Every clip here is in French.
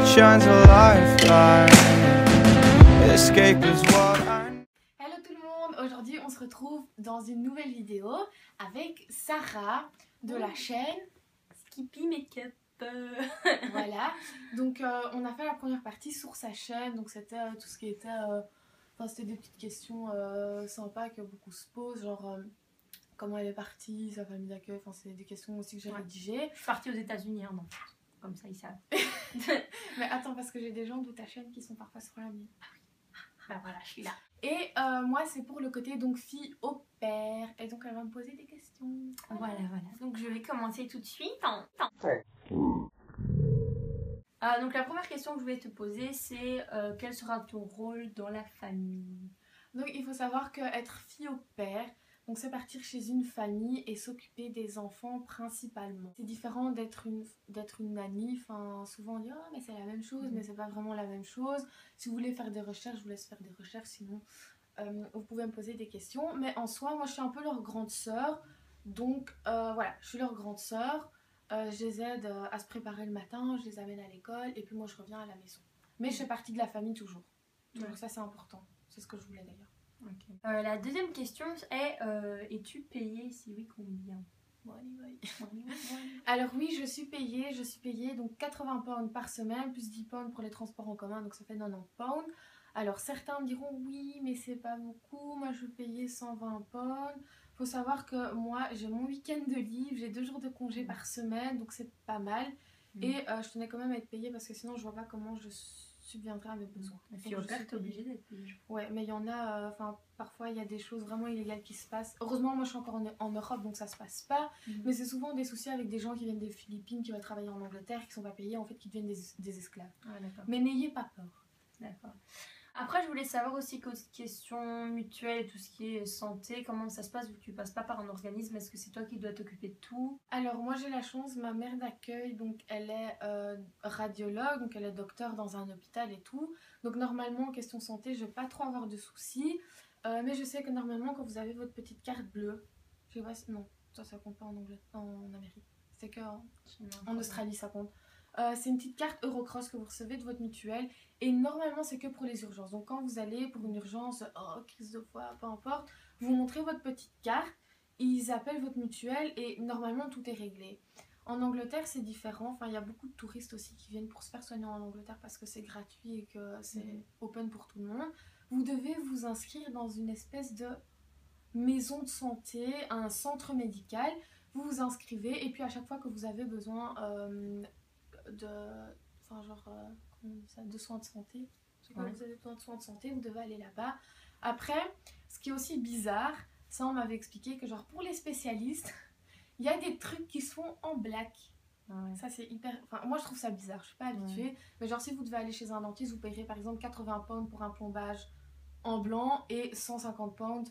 shines a lifeline. Escape is what I... Hello tout le monde, aujourd'hui on se retrouve dans une nouvelle vidéo avec Sarah de la chaîne Skippy Makeup. Voilà, donc on a fait la première partie sur sa chaîne, donc c'était tout ce qui était, c'était des petites questions sympas que beaucoup se posent, genre comment elle est partie, sa famille d'accueil, c'est des questions aussi que j'ai rédigées. Je suis partie aux États-Unis, hein, non. Comme ça ils savent. Mais attends, parce que j'ai des gens de ta chaîne qui sont parfois sur la mienne. Bah voilà, je suis là. Et moi c'est pour le côté donc fille au père, et donc elle va me poser des questions. Voilà. Donc je vais commencer tout de suite. Donc la première question que je vais te poser, c'est quel sera ton rôle dans la famille? Donc il faut savoir qu'être fille au père, donc c'est partir chez une famille et s'occuper des enfants principalement. C'est différent d'être une nanny, souvent on dit oh mais c'est la même chose, mais c'est pas vraiment la même chose. Si vous voulez faire des recherches, je vous laisse faire des recherches, sinon vous pouvez me poser des questions. Mais en soi, moi je suis un peu leur grande sœur, donc voilà, je suis leur grande sœur. Je les aide à se préparer le matin, je les amène à l'école et puis moi je reviens à la maison. Mais je fais partie de la famille toujours, donc ça c'est important, c'est ce que je voulais d'ailleurs. Okay. La deuxième question est es-tu payée? Si oui, combien? Alors oui, je suis payée donc 80 pounds par semaine plus 10 pounds pour les transports en commun, donc ça fait 90 pounds. Alors certains me diront oui mais c'est pas beaucoup, moi je payais 120 pounds. Faut savoir que moi j'ai mon week-end de libre, j'ai 2 jours de congé par semaine, donc c'est pas mal. Et je tenais quand même à être payée parce que sinon je vois pas comment je subviendrai à mes besoins. La fille au père, t'es obligée d'être payée. Ouais, mais il y en a, parfois il y a des choses vraiment illégales qui se passent. Heureusement, moi je suis encore en Europe donc ça se passe pas. Mais c'est souvent des soucis avec des gens qui viennent des Philippines, qui veulent travailler en Angleterre, qui sont pas payés, en fait, qui deviennent des esclaves. Mais n'ayez pas peur. D'accord. Après, je voulais savoir aussi question mutuelle et tout ce qui est santé, comment ça se passe vu que tu passes pas par un organisme, est-ce que c'est toi qui dois t'occuper de tout? Alors moi j'ai la chance, ma mère d'accueil, donc elle est radiologue, donc elle est docteur dans un hôpital et tout. Donc normalement, question santé, je vais pas trop avoir de soucis. Mais je sais que normalement quand vous avez votre petite carte bleue, je sais pas si... Non, ça compte pas en Amérique. C'est que en Australie ça compte. C'est une petite carte Eurocross que vous recevez de votre mutuelle et normalement c'est que pour les urgences. Donc quand vous allez pour une urgence, crise de foie, peu importe, vous montrez votre petite carte, ils appellent votre mutuelle et normalement tout est réglé. En Angleterre c'est différent, il y a beaucoup de touristes aussi qui viennent pour se faire soigner en Angleterre parce que c'est gratuit et que c'est open pour tout le monde. Vous devez vous inscrire dans une espèce de maison de santé, un centre médical, vous vous inscrivez et puis à chaque fois que vous avez besoin de soins de santé. Vous avez besoin de soins de santé, vous devez aller là-bas. Après, ce qui est aussi bizarre, ça on m'avait expliqué que genre pour les spécialistes, il y a des trucs qui se font en black. Ça c'est hyper... moi je trouve ça bizarre, je suis pas habituée. Mais genre si vous devez aller chez un dentiste, vous payerez par exemple 80 pounds pour un plombage en blanc et 150 pounds...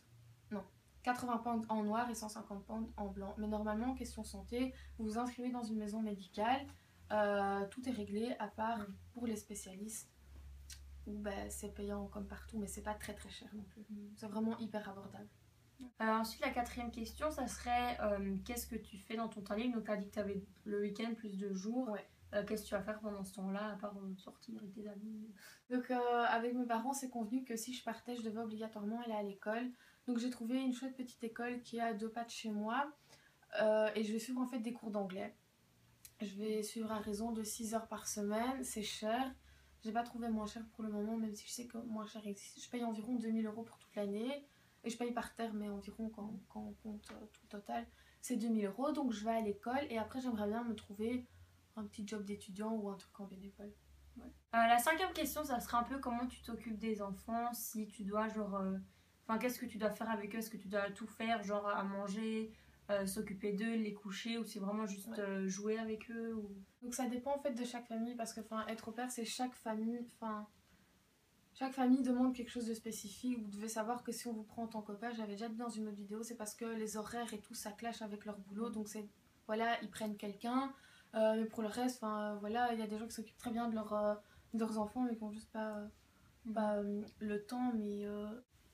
Non, 80 pounds en noir et 150 pounds en blanc. Mais normalement, question santé, vous vous inscrivez dans une maison médicale. Tout est réglé à part pour les spécialistes où c'est payant comme partout mais c'est pas très très cher non plus, c'est vraiment hyper abordable. Ensuite la quatrième question ça serait qu'est-ce que tu fais dans ton temps libre? Donc tu as dit que tu avais le week-end plus de jours, qu'est-ce que tu vas faire pendant ce temps-là à part sortir avec tes amis? Donc avec mes parents c'est convenu que si je partais je devais obligatoirement aller à l'école, donc j'ai trouvé une chouette petite école qui est à 2 pas de chez moi et je vais suivre en fait des cours d'anglais. Je vais suivre à raison de 6 heures par semaine, c'est cher. J'ai pas trouvé moins cher pour le moment, même si je sais que moins cher existe. Je paye environ 2000 € pour toute l'année. Et je paye par terme, mais environ quand on compte tout le total, c'est 2000 €. Donc je vais à l'école et après j'aimerais bien me trouver un petit job d'étudiant ou un truc en bénévole. La cinquième question, ça sera un peu comment tu t'occupes des enfants, si tu dois genre... qu'est-ce que tu dois faire avec eux? Est-ce que tu dois tout faire, genre à manger, s'occuper d'eux, les coucher, ou c'est vraiment juste jouer avec eux ou... Donc ça dépend en fait de chaque famille parce que être au père c'est chaque famille demande quelque chose de spécifique. Vous devez savoir que si on vous prend en tant que père, j'avais déjà dit dans une autre vidéo, c'est parce que les horaires et tout ça clash avec leur boulot, donc c'est voilà, ils prennent quelqu'un, mais pour le reste voilà, il y a des gens qui s'occupent très bien de leurs enfants mais qui n'ont juste pas le temps. Mais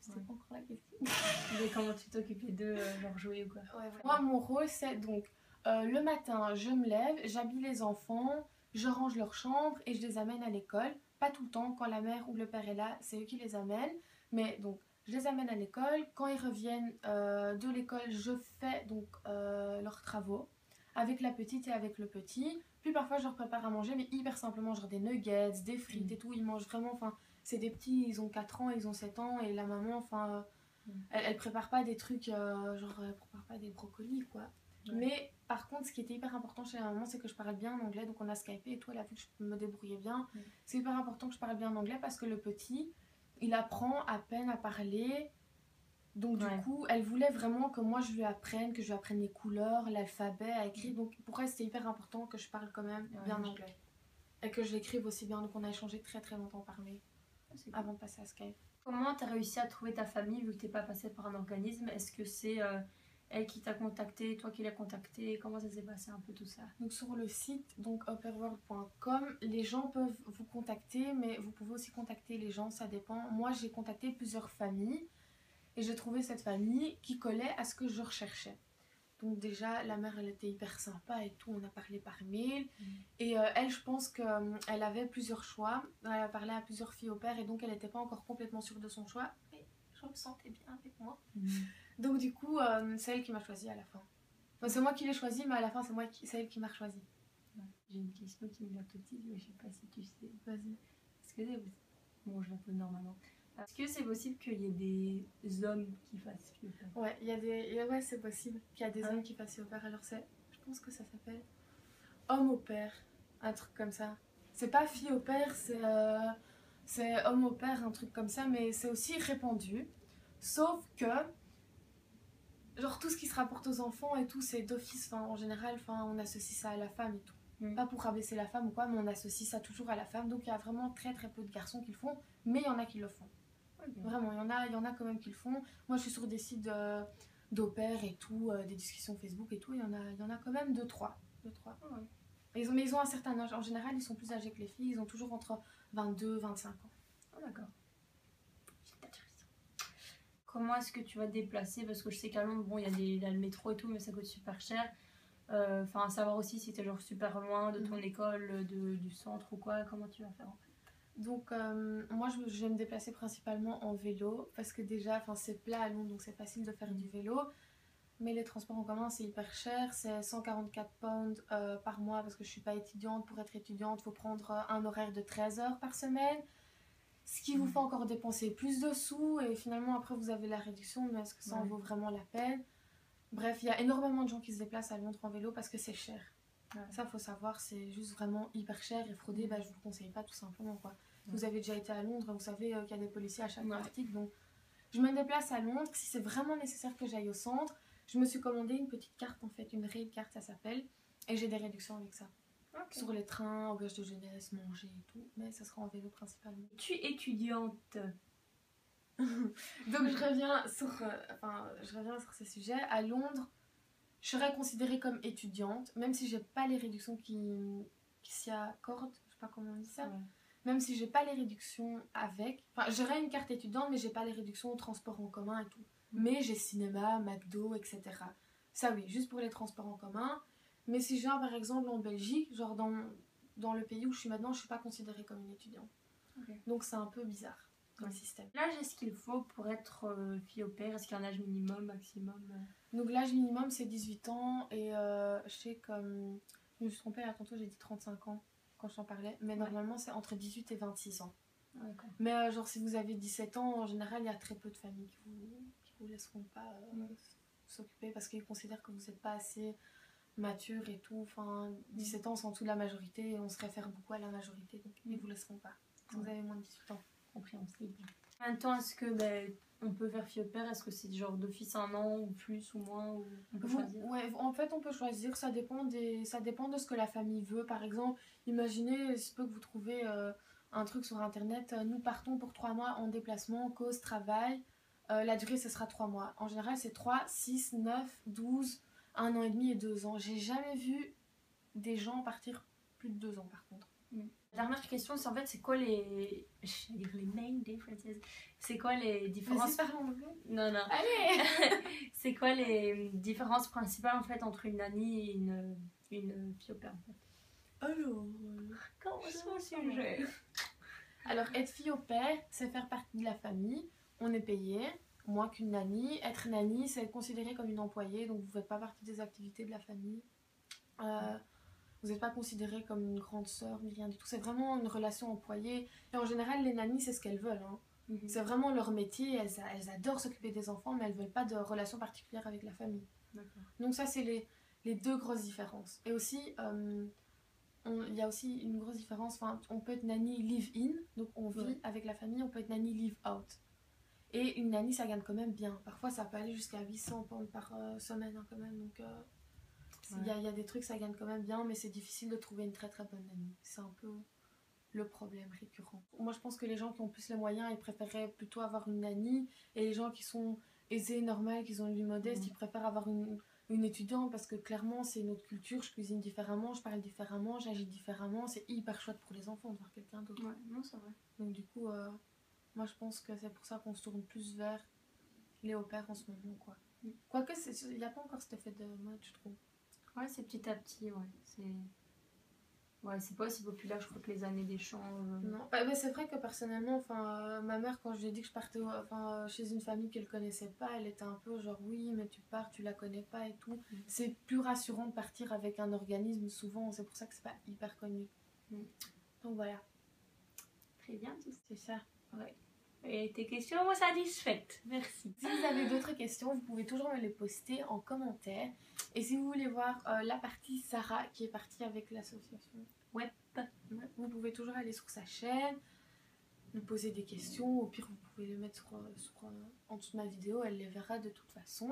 c'était pas encore la question. Mais comment tu t'occupais d'eux, leur jouer ou quoi? Moi mon rôle c'est donc le matin je me lève, j'habille les enfants, je range leur chambre et je les amène à l'école. Pas tout le temps, quand la mère ou le père est là, c'est eux qui les amènent. Mais donc, je les amène à l'école. Quand ils reviennent de l'école, je fais donc leurs travaux avec la petite et avec le petit. Puis parfois, je leur prépare à manger, mais hyper simplement, genre des nuggets, des frites et tout. Ils mangent vraiment, enfin, c'est des petits, ils ont 4 ans, ils ont 7 ans, et la maman, enfin, elle prépare pas des trucs, genre, elle prépare pas des brocolis, quoi. Ouais. Mais par contre, ce qui était hyper important chez la maman, c'est que je parle bien en anglais, donc on a Skypé et tout, elle a vu que je me débrouillais bien. C'est hyper important que je parle bien en anglais parce que le petit, il apprend à peine à parler. Donc du coup, elle voulait vraiment que moi je lui apprenne, que je lui apprenne les couleurs, l'alphabet, à écrire. Donc pour elle, c'était hyper important que je parle quand même bien anglais. Et que je l'écrive aussi bien. Donc on a échangé très très longtemps par mail avant de passer à Skype. Comment tu as réussi à trouver ta famille vu que tu n'es pas passée par un organisme? Est-ce que c'est elle qui t'a contacté, toi qui l'as contacté? Comment ça s'est passé un peu tout ça? Donc sur le site, donc upperworld.com, les gens peuvent vous contacter, mais vous pouvez aussi contacter les gens, ça dépend. Moi j'ai contacté plusieurs familles et j'ai trouvé cette famille qui collait à ce que je recherchais. Donc déjà, la mère, elle était hyper sympa et tout, on a parlé par mail. Et elle, je pense qu'elle avait plusieurs choix. Elle a parlé à plusieurs filles au père et donc elle n'était pas encore complètement sûre de son choix. Mais je me sentais bien avec moi. Donc du coup, c'est elle qui m'a choisi à la fin. Enfin, c'est moi qui l'ai choisi, mais à la fin, c'est elle qui m'a choisi. J'ai une question qui me vient tout de suite, mais je sais pas si tu sais. Vas-y. Est-ce que c'est... Bon, je la pose normalement. Est-ce que c'est possible qu'il y ait des hommes qui fassent fille au père? Ouais, ouais, c'est possible qu'il y a des hommes qui fassent fille au père. Alors je pense que ça s'appelle homme au père, un truc comme ça. C'est pas fille au père, c'est homme au père, un truc comme ça, mais c'est aussi répandu. Sauf que, genre tout ce qui se rapporte aux enfants et tout, c'est d'office, en général, on associe ça à la femme et tout. Pas pour rabaisser la femme ou quoi, mais on associe ça toujours à la femme. Donc il y a vraiment très très peu de garçons qui le font, mais il y en a qui le font. Vraiment, il y en a quand même qui le font. Moi, je suis sur des sites d'au pair et tout, des discussions Facebook et tout. Il y en a quand même 2-3. Mais ils ont un certain âge. En général, ils sont plus âgés que les filles. Ils ont toujours entre 22 et 25 ans. Oh, d'accord. C'est intéressant. Comment est-ce que tu vas te déplacer? Parce que je sais qu'à Londres, bon, il y a le métro et tout, mais ça coûte super cher. Enfin, savoir aussi si t'es genre super loin de ton école, du centre ou quoi. Comment tu vas faire en fait? Donc moi je vais me déplacer principalement en vélo parce que déjà c'est plat à Londres donc c'est facile de faire du vélo, mais les transports en commun c'est hyper cher, c'est 144 pounds par mois parce que je suis pas étudiante. Pour être étudiante il faut prendre un horaire de 13 heures par semaine, ce qui vous fait encore dépenser plus de sous et finalement après vous avez la réduction, mais est-ce que ça en vaut vraiment la peine? Bref, il y a énormément de gens qui se déplacent à Londres en vélo parce que c'est cher. Ça faut savoir, c'est juste vraiment hyper cher et frauder, je vous le conseille pas tout simplement quoi. Vous avez déjà été à Londres, vous savez qu'il y a des policiers à chaque article, donc je me déplace à Londres. Si c'est vraiment nécessaire que j'aille au centre, je me suis commandé une petite carte en fait, une rail card ça s'appelle, et j'ai des réductions avec ça. Sur les trains, auberge de jeunesse, manger et tout, mais ça sera en vélo principalement. Tu es étudiante. Donc je reviens sur ce sujet. À Londres, je serais considérée comme étudiante, même si j'ai pas les réductions qui s'y accordent, je sais pas comment on dit ça. Même si j'ai pas les réductions avec, j'aurais une carte étudiante mais j'ai pas les réductions au transport en commun et tout. Mais j'ai cinéma, McDo, etc. Ça oui, juste pour les transports en commun. Mais si je viens par exemple en Belgique, genre dans le pays où je suis maintenant, je suis pas considérée comme une étudiante. Donc c'est un peu bizarre comme système. L'âge, est-ce qu'il faut pour être fille au père? Est-ce qu'il y a un âge minimum, maximum? Donc l'âge minimum c'est 18 ans et je sais comme... Je me suis trompée là tantôt, j'ai dit 35 ans quand je t'en parlais. Mais normalement c'est entre 18 et 26 ans. Mais genre si vous avez 17 ans, en général il y a très peu de familles qui vous laisseront pas s'occuper parce qu'ils considèrent que vous n'êtes pas assez mature et tout. 17 ans c'est en dessous de la majorité et on se réfère beaucoup à la majorité, donc ils vous laisseront pas. Si vous avez moins de 18 ans. Compréhensible. En même temps, est-ce que on peut faire fille au père? Est-ce que c'est genre d'office 1 an ou plus ou moins ou on peut choisir? Ouais, en fait on peut choisir, ça dépend de ce que la famille veut. Par exemple, imaginez, il se peut que vous trouvez un truc sur internet, nous partons pour 3 mois en déplacement, cause, travail, la durée ce sera 3 mois. En général c'est 3, 6, 9, 12, 1 an et demi et 2 ans. J'ai jamais vu des gens partir plus de 2 ans par contre. La dernière question, c'est en fait, c'est quoi les main differences? C'est quoi les différences? Vas-y, parle en anglais. Non. Allez. C'est quoi les différences principales en fait entre une nanny et une fille au père en fait? Alors, Commençons le sujet. Alors, être fille au père, c'est faire partie de la famille. On est payé, moins qu'une nanny. Être nanny, c'est être considéré comme une employée, donc vous ne faites pas partie des activités de la famille. Vous n'êtes pas considéré comme une grande sœur ni rien du tout. C'est vraiment une relation employée. Et en général, les nannies, c'est ce qu'elles veulent. Hein. C'est vraiment leur métier. Elles adorent s'occuper des enfants, mais elles ne veulent pas de relation particulière avec la famille. Donc ça, c'est les deux grosses différences. Et aussi, il y a aussi une grosse différence. Enfin, on peut être nanny live-in, donc on vit avec la famille. On peut être nanny live-out. Et une nanny, ça gagne quand même bien. Parfois, ça peut aller jusqu'à 800 pounds par semaine hein, quand même. Donc, il y a des trucs, ça gagne quand même bien, mais c'est difficile de trouver une très très bonne nanny. C'est un peu le problème récurrent. Moi, je pense que les gens qui ont plus les moyens, ils préféreraient plutôt avoir une nanny. Et les gens qui sont aisés, normaux, qui ont une vie modeste, ils préfèrent avoir une étudiante parce que clairement, c'est une autre culture. Je cuisine différemment, je parle différemment, j'agis différemment. C'est hyper chouette pour les enfants de voir quelqu'un d'autre. Ouais, non, c'est vrai. Donc, du coup, moi, je pense que c'est pour ça qu'on se tourne plus vers les au-pairs en ce moment, quoi. Quoique, il n'y a pas encore cet effet de mode, je trouve. Ouais, c'est petit à petit, c'est pas aussi populaire, je crois, que les années d'échange. Non, mais c'est vrai que personnellement, ma mère, quand je lui ai dit que je partais chez une famille qu'elle connaissait pas, elle était un peu genre oui, mais tu pars, tu la connais pas et tout. C'est plus rassurant de partir avec un organisme souvent, c'est pour ça que c'est pas hyper connu. Donc voilà. Très bien, c'est ça. Ouais. Et tes questions m'ont satisfaite. Merci. Si vous avez d'autres questions, vous pouvez toujours me les poster en commentaire. Et si vous voulez voir la partie Sarah qui est partie avec l'association Web, vous pouvez toujours aller sur sa chaîne, me poser des questions. Au pire, vous pouvez les mettre en dessous de ma vidéo, elle les verra de toute façon.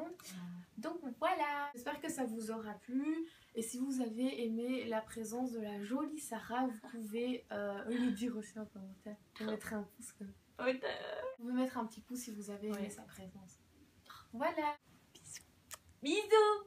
Donc voilà. J'espère que ça vous aura plu. Et si vous avez aimé la présence de la jolie Sarah, vous pouvez le dire aussi en commentaire. Vous mettre un pouce comme ça. Vous pouvez mettre un petit pouce si vous avez aimé sa présence. Voilà. Bisous.